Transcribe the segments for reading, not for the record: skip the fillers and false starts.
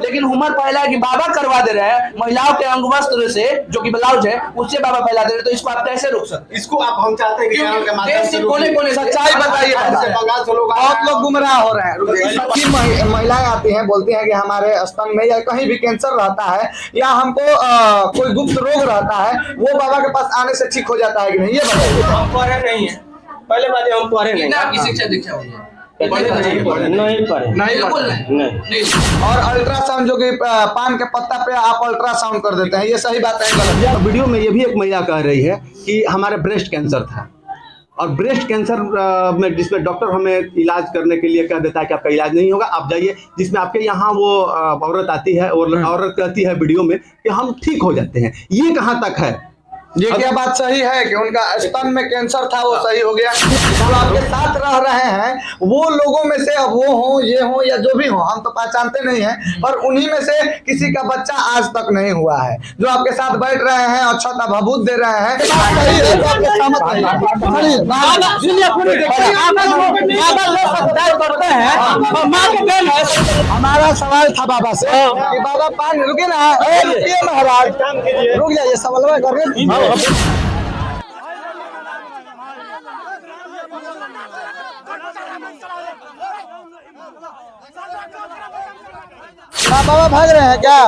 लेकिन उम्र पहला है कि बाबा करवा दे रहे हैं महिलाओं के अंग वस्त्र से, जो कि ब्लाउज है उससे बाबा फैला दे रहे हैं, तो इसको आप कैसे रोक सकते? इसको आप हम चाहते हैं कि चैनल के माध्यम से कोने सच्चाई बताइए। बंगाल से लोग बहुत लोग गुमराह हो रहे हैं। महिलाएं आती हैं, बोलती हैं कि हमारे स्तन में या कहीं भी कैंसर रहता है या हमको कोई गुप्त रोग रहता है, वो बाबा के पास आने से ठीक हो जाता है कि नहीं, ये बताइए। हम पढ़े नहीं है, पहले बात हम पढ़े नहीं। आपकी शिक्षा दीक्षा हुई है? नहीं पढ़े, नहीं। और अल्ट्रासाउंड, जो कि पान के पत्ता पे आप अल्ट्रासाउंड कर देते हैं, ये सही बात है गलत? वीडियो में ये भी एक महिला कह रही है कि हमारे ब्रेस्ट कैंसर था, और ब्रेस्ट कैंसर में जिसमें डॉक्टर हमें इलाज करने के लिए कह देता है कि आपका इलाज नहीं होगा, आप जाइए, जिसमें आपके यहाँ वो औरत आती है और औरत कहती है वीडियो में कि हम ठीक हो जाते हैं। ये कहाँ तक है? ये क्या बात सही है कि उनका स्तन में कैंसर था वो सही हो गया? जो आपके साथ रह रहे हैं वो लोगों में से, अब वो हो ये हो या जो भी हो, हम तो पहचानते नहीं हैं, पर उन्हीं में से किसी का बच्चा आज तक नहीं हुआ है। जो आपके साथ बैठ रहे हैं, अक्षता भभूत दे रहे हैं, हमारा सवाल था बाबा से कि बाबा पान रुके ना, महाराज रुक जाइए, सवाल करके बाबा भाग रहे हैं क्या?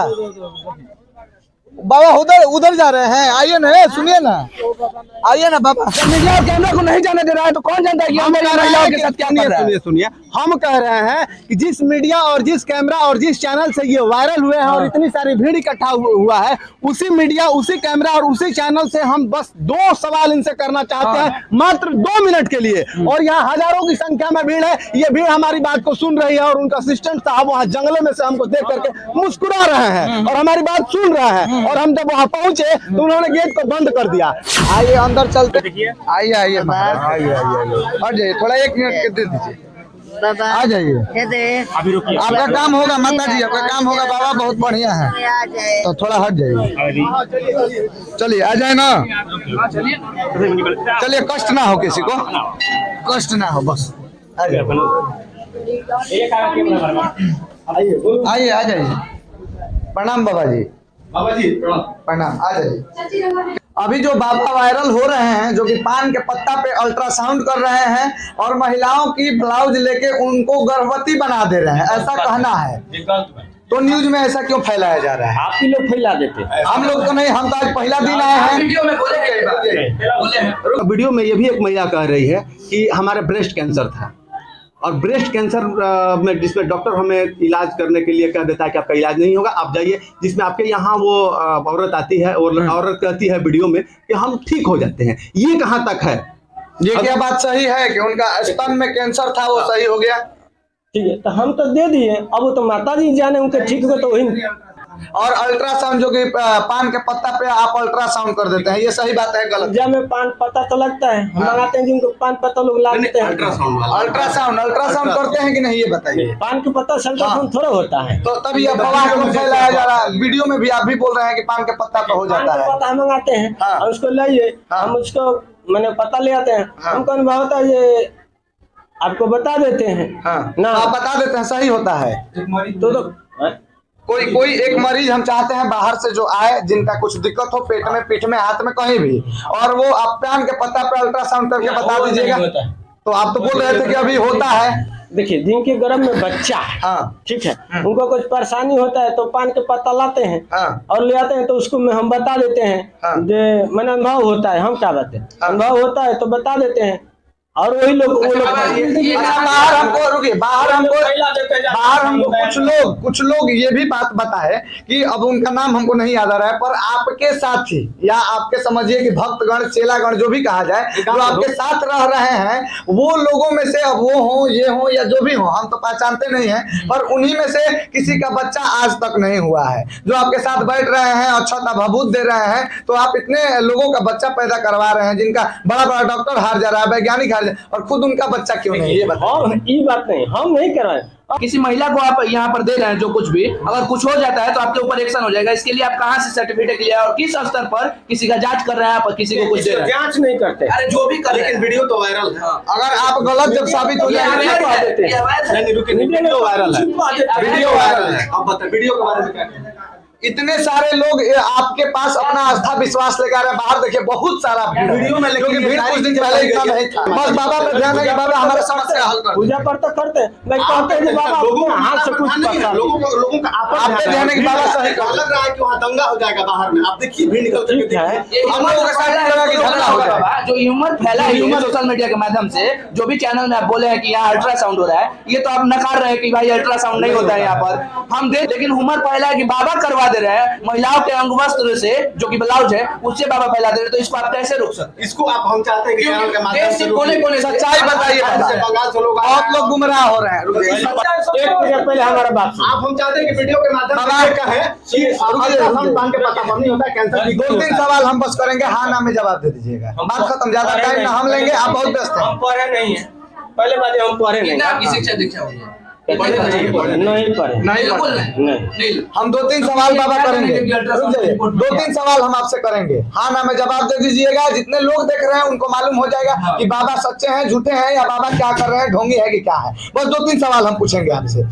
बाबा उधर जा रहे हैं, आइए ना, सुनिए ना, आइए ना बाबा। मीडिया कैमरा को नहीं जाने दे रहा है तो कौन जानता है कि हम महिलाओं के साथ क्या कर रहा है? सुनिए, हम कह रहे हैं कि जिस मीडिया और जिस कैमरा और जिस चैनल से ये वायरल हुए हैं और इतनी सारी भीड़ इकट्ठा हुआ है, उसी मीडिया, उसी कैमरा और उसी चैनल से हम बस 2 सवाल इनसे करना चाहते हैं, मात्र 2 मिनट के लिए। और यहाँ हजारों की संख्या में भीड़ है, ये भीड़ हमारी बात को सुन रही है और उनका असिस्टेंट साहब वहाँ जंगलों में से हमको देख करके मुस्कुरा रहे हैं और हमारी बात सुन रहे हैं। और हम जब वहाँ पहुंचे तो उन्होंने गेट को बंद कर दिया। आइए अंदर चलते, आइए आइए आइए आ जाइए, थोड़ा 1 मिनट के दे दीजिए, आ जाइए, आपका काम होगा माता जी, आपका काम होगा। बाबा बहुत बढ़िया है, तो थोड़ा हट जाइए, चलिए आ जाए ना, चलिए, कष्ट ना हो, किसी को कष्ट ना हो, बस आइए आ जाइए। प्रणाम बाबा जी, प्रणाम, आ जाइए। अभी जो बाबा वायरल हो रहे हैं, जो कि पान के पत्ता पे अल्ट्रासाउंड कर रहे हैं और महिलाओं की ब्लाउज लेके उनको गर्भवती बना दे रहे हैं, ऐसा कहना है, तो न्यूज में ऐसा क्यों फैलाया जा रहा है? आप ही लोग फैला देते हैं, हम लोग तो नहीं, हम तो आज पहला दिन आए हैं। वीडियो में ये भी एक महिला कह रही है कि हमारे ब्रेस्ट कैंसर था, और ब्रेस्ट कैंसर में जिसमें डॉक्टर हमें इलाज करने के लिए कह देता है कि आपका इलाज नहीं होगा, आप जाइए, जिसमें आपके यहाँ वो औरत आती है और औरत कहती है वीडियो में कि हम ठीक हो जाते हैं। ये कहाँ तक है? ये क्या बात सही है कि उनका स्तन में कैंसर था वो सही हो गया? ठीक है, तो हम तो दे दिए, अब वो तो माता जी जाने उनके ठीक हो, तो वही। और अल्ट्रासाउंड, जो कि पान के पत्ता पे आप अल्ट्रासाउंड कर देते हैं, ये सही बात है गलत? जब में पान पत्ता तो लगता है, हम लगाते हैं जिनको पान पत्ता लोग लगाते हैं। अल्ट्रासाउंड करते हैं कि नहीं, ये बताइए। पान के पत्ता से अल्ट्रासाउंड थोड़ा होता है, तो तभी अब अफवाह को फैलाया जा रहा है। वीडियो में भी आप भी बोल रहे हैं कि पान के पत्ता पे हो जाता है। पत्ता हम मंगाते हैं और उसको लाइए, हम उसको मैंने पत्ता ले आते हैं, हमको अनुभव होता है, ये आपको बता देते हैं ना, आप बता देते हैं, सही होता है। तो कोई एक मरीज हम चाहते हैं बाहर से जो आए, जिनका कुछ दिक्कत हो पेट में, पीठ में, हाथ में, कहीं भी, और वो आप पान के पत्ता पे अल्ट्रासाउंड करके बता दीजिएगा। तो आप तो बोल रहे थे कि अभी होता है। देखिए, जिनके गर्भ में बच्चा है, ठीक है, उनको कुछ परेशानी होता है तो पान के पत्ता लाते हैं और ले आते हैं, तो उसको हम बता देते हैं, मैंने अनुभव होता है, हम क्या बताते हैं, अनुभव होता है तो बता देते हैं, और वही लोग बाहर हमको कुछ लोग ये भी बात बताए कि अब उनका नाम हमको नहीं याद आ रहा है, पर आपके साथी या आपके समझिए कि भक्तगण, चेलागण, जो भी कहा जाए, जो आपके साथ रह रहे हैं, वो लोगों में से, अब वो हो ये हो या जो भी हो, हम तो पहचानते नहीं हैं, पर उन्हीं में से किसी का बच्चा आज तक नहीं हुआ है। जो आपके साथ बैठ रहे हैं, अक्षता भभूत दे रहे हैं, तो आप इतने लोगों का बच्चा पैदा करवा रहे हैं, जिनका बड़ा बड़ा डॉक्टर हार जा रहा है, वैज्ञानिक हार, और खुद उनका बच्चा क्यों नहीं? ये बताओ। ये बात नहीं, हम नहीं कर रहे हैं, किसी महिला को आप यहाँ पर दे रहे हैं जो कुछ भी, अगर कुछ हो जाता है तो आपके ऊपर एक्शन हो जाएगा। इसके लिए आप कहाँ से सर्टिफिकेट लिया और किस स्तर पर किसी का जांच कर रहे हैं आप, किसी को कुछ दे रहे हैं? जांच नहीं करते। अरे जो भी कर रहे लेकिन हैं, वीडियो तो वायरल है। अगर आप गलत जब साबित हो जाएंगे ये तो आप देते हैं। नहीं रुकिए, वीडियो वायरल है, वीडियो वायरल है। अब बताइए वीडियो के बारे में क्या कहना है? इतने सारे लोग आपके पास अपना आस्था विश्वास लेकर आ रहे हैं। बाहर देखिए बहुत सारा भीड़ वीडियो में क्योंकि लेकिन भीड़ कुछ दिन पहले इतना नहीं था। बस बाबा पे ध्यान है कि बाबा हमारा समस्या हल कर दे। पूजा पाठ तो करते हैं, मैं कहते हैं कि बाबा लोगों को हाथ से कुछ पकड़ा लोगों का आप पे ध्यान है कि बाबा सही कर लग रहा है कि वहाँ दंगा हो जाएगा बाहर में। आप देखिए भीड़ निकल ठीक है। हम लोगों के साथ लगा कि झगड़ा हो जाएगा। बाबा, जो ह्यूमर फैला है ह्यूमर सोशल मीडिया के माध्यम से, जो भी चैनल में आप बोले हैं कि यहाँ अल्ट्रासाउंड हो रहा है, ये तो आप नकार रहे हैं कि भाई अल्ट्रासाउंड नहीं होता है यहाँ पर। हम देख, लेकिन ह्यूमर फैला है कि बाबा करवा दे रहे हैं महिलाओं के अंग वस्त्र से, जो कि ब्लाउज है उससे बाबा फैला दे रहे हैं, तो इसको आप कैसे रोक सकते हैं? इसको आप हम चाहते हैं कि चैनल के माध्यम से कोने सच्चाई बताइए बाबा। बंगाल से लोग बहुत लोग गुमराह हो रहे हैं। एक मिनट पहले हमारा बात सुनो। आप हम चाहते हैं कि वीडियो के माध्यम बाबा, से कहें कि अल्ट्रासाउंड बांध के पता नहीं होता है कैंसर। 2-3 सवाल हम बस करेंगे, हाँ ना में जवाब दे दीजिएगा। बात खत्म, ज्यादा टाइम ना हम लेंगे, आप बहुत व्यस्त हैं। हम पढ़े नहीं है, पहले बात हम पढ़े नहीं। आपकी शिक्षा दीक्षा हुई है? नहीं पढ़े। बिल्कुल नहीं। हम 2-3 सवाल बाबा करेंगे। रुक जाइए, 2-3 सवाल हम आपसे करेंगे, हाँ ना में जवाब दे दीजिएगा। जितने लोग देख रहे हैं उनको मालूम हो जाएगा कि बाबा सच्चे हैं झूठे हैं, या बाबा क्या कर रहे हैं, ढोंगी है कि क्या है। बस 2-3 सवाल हम पूछेंगे आपसे।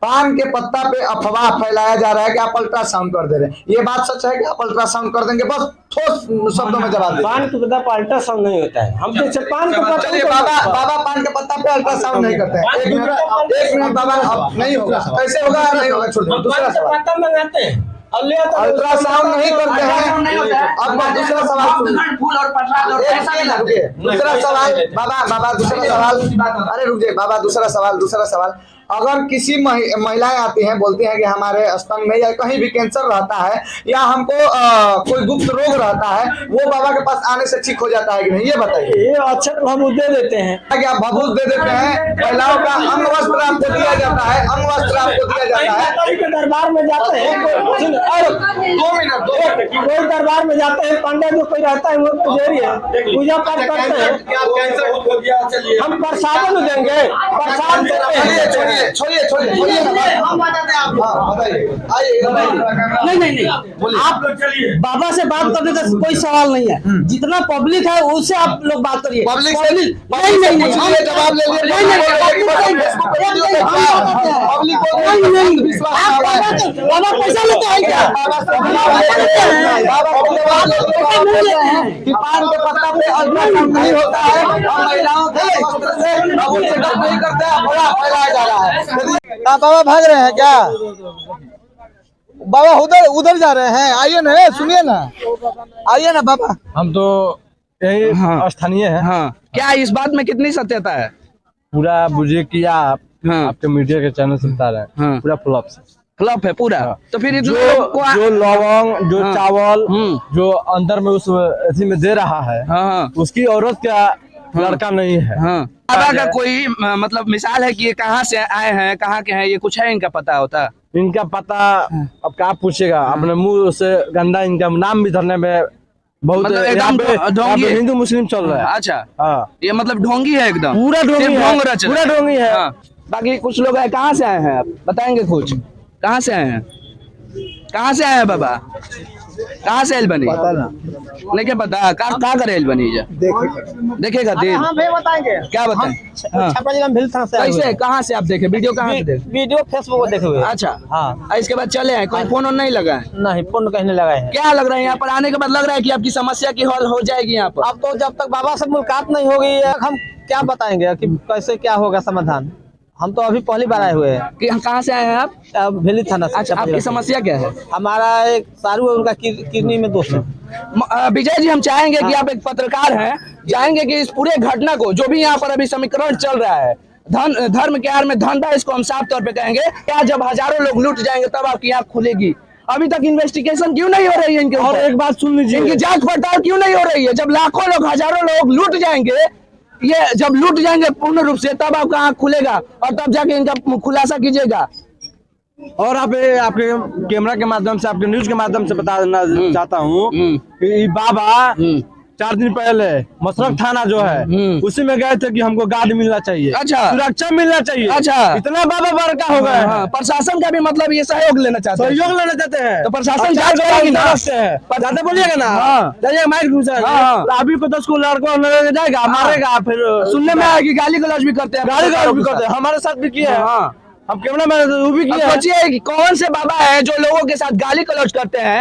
पान के पत्ता पे अफवाह फैलाया जा रहा है कि आप अल्ट्रासाउंड कर दे रहे हैं, ये बात सच है कि आप अल्ट्रासाउंड कर देंगे? बस ठोस शब्दों में जवाब दीजिए। पान के पत्ता पर अल्ट्रासाउंड नहीं होता है। हम जैसे पान के पत्ता चलिए बाबा पान के पत्ता पे अल्ट्रासाउंड नहीं करते हैं। एक मिनट बाबा, अब नहीं होगा, कैसे होगा? नहीं होगा, छोड़ दो। दूसरा सवाल, पत्ता मंगाते हैं और ले आते हैं। अल्ट्रासाउंड नहीं करते अल्ट्रासाउंड नहीं होता है। हैं। अब दूसरा सवाल सुनिए। फूल और प्रसाद और पैसा भी लगता है। दूसरा सवाल बाबा दूसरा सवाल, अरे रुक जाइए बाबा, दूसरा सवाल। अगर किसी महिलाएं आती हैं, बोलती हैं कि हमारे स्तन में या कहीं भी कैंसर रहता है, या हमको कोई गुप्त रोग रहता है, वो बाबा के पास आने से ठीक हो जाता है कि नहीं, ये बताइए। ये अक्षर हम दे देते हैं कि आप भभूत दे देते हैं, महिलाओं का अंग वस्त्र आपको दिया जाता है, अंग वस्त्र आपको दिया जाता है। पंडित के दरबार में जाते हैं, 2 मिनट कोई दरबार में जाते हैं, पंडित जो कोई रहता है वो पुजारी है, पूजा पाठ करते हैं। क्या कैंसर हो गया? चलिए हम प्रसाद न देंगे, प्रसाद देते हैं। छोड़िए हम बताते हैं आपको। हाँ बताइए, आइए। नहीं आप बाबा से बात करने का कोई सवाल नहीं है। जितना पब्लिक है उससे आप लोग बात करिए। पब्लिक से नहीं जवाब ले बाबा पैसा लेते हैं क्या? कि पान के पत्ता पे अल्ट्रासाउंड नहीं होता है और महिलाओं के वस्त्र से अब चेकअप नहीं करते, अफवाह फैलाया जा रहा है। बाबा भाग रहे हैं क्या? बाबा उधर जा रहे हैं, आइए ना, सुनिए ना, आइए ना बाबा। हम तो यही स्थानीय है। हाँ, क्या इस बात में कितनी सत्यता है? पूरा बुझे किया आप, आपके मीडिया के चैनल से बता रहे हैं, पूरा फ्लॉप है पूरा। तो फिर जो लौंग, जो चावल, जो अंदर में उस अथी में दे रहा है, उसकी औरत का लड़का नहीं है। बाबा का कोई मतलब मिसाल है कि ये कहाँ से आए हैं, कहाँ के हैं, ये कुछ है इनका पता होता? इनका पता अब क्या पूछेगा, अपने मुंह से गंदा इनका नाम भी धरने में बहुत मतलब यहाँ पे ढोंगी है। हिंदू मुस्लिम चल रहा है। अच्छा, हाँ, ये मतलब ढोंगी है एकदम, पूरा ढोंगी सिर्फ है, ढोंग रच रहा है। पूरा ढोंगी है। हाँ। बाकी कुछ लोग हैं, कहाँ से आए हैं आप बताएंगे? कुछ कहाँ से आए हैं? कहाँ से आए हैं बाबा? कहाँ से एल बनी? पता ना, नहीं क्या पता? कहाँ कर एल बनी? देखेगा दिन, हाँ भाई बताएंगे। क्या बताएं? छपरा जिला में भिल थाना से आए हुए कैसे, हैं। कहाँ से आप देखे? वीडियो कहाँ से देखे? वीडियो फेसबुक पर देखे हुए हैं। अच्छा, हाँ, इसके बाद चले आए, कोई फोन नहीं लगा है? नहीं फोन कहने लगा है। क्या लग रहा है यहाँ पर आने के बाद? लग रहा है कि आपकी समस्या की हल हो जाएगी यहाँ पर? अब तो जब तक बाबा से मुलाकात नहीं होगी हम क्या बताएंगे कि कैसे क्या होगा समाधान। हम तो अभी पहली बार आए हुए हैं। कि कहाँ से आए हैं आप? भेली थाना से। अच्छा, आपकी समस्या क्या है? हमारा एक सारू है, उनका किडनी में दोष है। विजय जी, हम चाहेंगे कि आप एक पत्रकार हैं, चाहेंगे कि इस पूरे घटना को, जो भी यहाँ पर अभी समीकरण चल रहा है, धर्म के आड़ में धंधा, इसको हम साफ तौर पे कहेंगे। क्या जब हजारों लोग लूट जाएंगे तब आपकी आँख खुलेगी? अभी तक इन्वेस्टिगेशन क्यों नहीं हो रही है इनके ऊपर? और एक बात सुन लीजिए, इनकी जांच पड़ताल क्यों नहीं हो रही है? जब लाखों लोग, हजारों लोग लूट जाएंगे, ये जब लूट जाएंगे पूर्ण रूप से, तब आपका आँख खुलेगा और तब जाके इनका खुलासा कीजिएगा। और आप आपके कैमरा के माध्यम से, आपके न्यूज के माध्यम से बता देना चाहता हूँ कि बाबा 4 दिन पहले मसरख थाना जो है उसी में गए थे कि हमको गार्ड मिलना चाहिए, अच्छा। सुरक्षा मिलना चाहिए। अच्छा। इतना बाबा बड़का हो गए हैं। प्रशासन का भी मतलब ये सहयोग लेना चाहते हैं। सहयोग लेना चाहते हैं तो प्रशासन अच्छा, जांच करेगी ना? ज्यादा बोलिएगा ना, हाँ। जाइए माइक घुसा अभी को 10 को लड़कों ले जाएगा, मारेगा, फिर सुनने में आया कि गाली गलौज भी करते हैं, गाड़ी का भी करते हैं, हमारे साथ भी किया है। हाँ। हम कैमरा मैन वो भी अब किया है। सोचिए कि कौन से बाबा है जो लोगों के साथ गाली गलौज करते हैं।